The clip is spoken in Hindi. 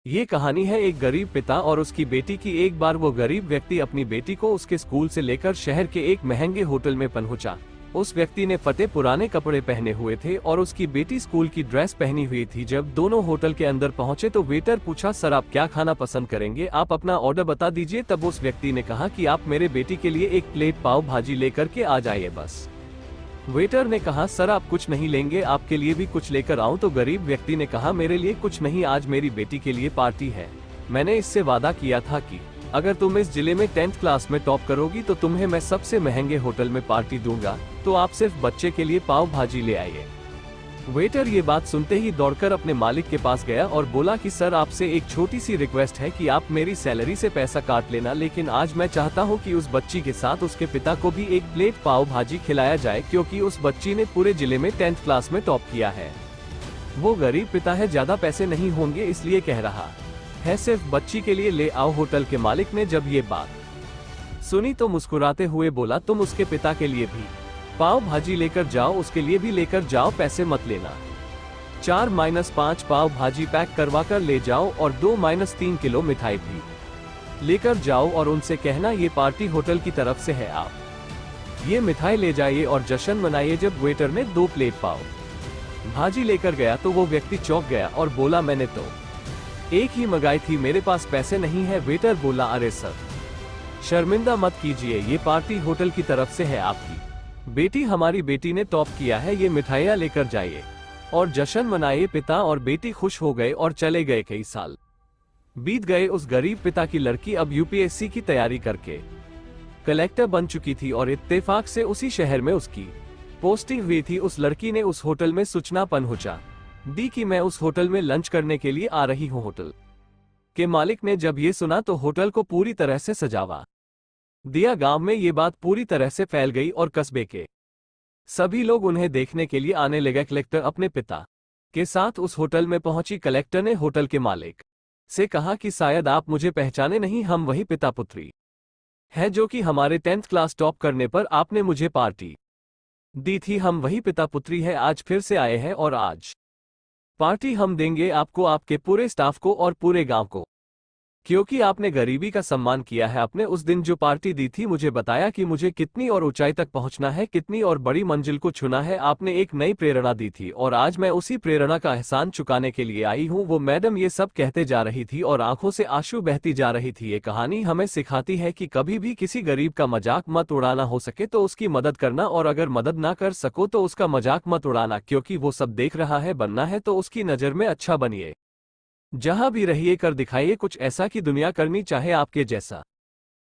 ये कहानी है एक गरीब पिता और उसकी बेटी की। एक बार वो गरीब व्यक्ति अपनी बेटी को उसके स्कूल से लेकर शहर के एक महंगे होटल में पहुंचा। उस व्यक्ति ने फटे पुराने कपड़े पहने हुए थे और उसकी बेटी स्कूल की ड्रेस पहनी हुई थी। जब दोनों होटल के अंदर पहुंचे तो वेटर पूछा, सर आप क्या खाना पसंद करेंगे, आप अपना ऑर्डर बता दीजिए। तब उस व्यक्ति ने कहा कि आप मेरे बेटी के लिए एक प्लेट पाव भाजी लेकर के आ जाइए बस। वेटर ने कहा, सर आप कुछ नहीं लेंगे, आपके लिए भी कुछ लेकर आऊं? तो गरीब व्यक्ति ने कहा, मेरे लिए कुछ नहीं, आज मेरी बेटी के लिए पार्टी है। मैंने इससे वादा किया था कि अगर तुम इस जिले में 10th क्लास में टॉप करोगी तो तुम्हें मैं सबसे महंगे होटल में पार्टी दूंगा, तो आप सिर्फ बच्चे के लिए पाव भाजी ले आइए। वेटर ये बात सुनते ही दौड़कर अपने मालिक के पास गया और बोला कि सर आपसे एक छोटी सी रिक्वेस्ट है कि आप मेरी सैलरी से पैसा काट लेना, लेकिन आज मैं चाहता हूं कि उस बच्ची के साथ उसके पिता को भी एक प्लेट पाव भाजी खिलाया जाए, क्योंकि उस बच्ची ने पूरे जिले में 10th क्लास में टॉप किया है। वो गरीब पिता है, ज्यादा पैसे नहीं होंगे इसलिए कह रहा है, सिर्फ बच्ची के लिए ले आओ। होटल के मालिक ने जब ये बात सुनी तो मुस्कुराते हुए बोला, तुम उसके पिता के लिए भी पाव भाजी लेकर जाओ, उसके लिए भी लेकर जाओ, पैसे मत लेना। 4-5 पाव भाजी पैक करवा कर ले जाओ और 2-3 किलो मिठाई भी लेकर जाओ और उनसे कहना ये पार्टी होटल की तरफ से है, आप ये मिठाई ले जाइए और जश्न मनाइए। जब वेटर ने 2 प्लेट पाव भाजी लेकर गया तो वो व्यक्ति चौंक गया और बोला, मैंने तो एक ही मंगाई थी, मेरे पास पैसे नहीं है। वेटर बोला, अरे सर शर्मिंदा मत कीजिए, ये पार्टी होटल की तरफ से है, आपकी बेटी, हमारी बेटी ने टॉप किया है, ये मिठाइयाँ लेकर जाइए और जश्न मनाइए। पिता और बेटी खुश हो गए और चले गए। कई साल बीत गए। उस गरीब पिता की लड़की अब यूपीएससी की तैयारी करके कलेक्टर बन चुकी थी और इत्तेफाक से उसी शहर में उसकी पोस्टिंग हुई थी। उस लड़की ने उस होटल में सूचना पहुंचा दी कि मैं उस होटल में लंच करने के लिए आ रही हूँ। होटल के मालिक ने जब ये सुना तो होटल को पूरी तरह से सजावा दिया। गांव में ये बात पूरी तरह से फैल गई और कस्बे के सभी लोग उन्हें देखने के लिए आने लगे। कलेक्टर अपने पिता के साथ उस होटल में पहुंची। कलेक्टर ने होटल के मालिक से कहा कि शायद आप मुझे पहचाने नहीं, हम वही पिता पुत्री है जो कि हमारे 10th क्लास टॉप करने पर आपने मुझे पार्टी दी थी। हम वही पिता पुत्री है, आज फिर से आए हैं और आज पार्टी हम देंगे आपको, आपके पूरे स्टाफ को और पूरे गांव को, क्योंकि आपने गरीबी का सम्मान किया है। आपने उस दिन जो पार्टी दी थी मुझे बताया कि मुझे कितनी और ऊंचाई तक पहुंचना है, कितनी और बड़ी मंजिल को छूना है। आपने एक नई प्रेरणा दी थी और आज मैं उसी प्रेरणा का एहसान चुकाने के लिए आई हूं। वो मैडम ये सब कहते जा रही थी और आंखों से आंसू बहती जा रही थी। ये कहानी हमें सिखाती है कि कभी भी किसी गरीब का मजाक मत उड़ाना, हो सके तो उसकी मदद करना, और अगर मदद ना कर सको तो उसका मजाक मत उड़ाना, क्योंकि वो सब देख रहा है। बनना है तो उसकी नज़र में अच्छा बनिए। जहां भी रहिए कर दिखाइए कुछ ऐसा कि दुनिया करनी चाहे आपके जैसा।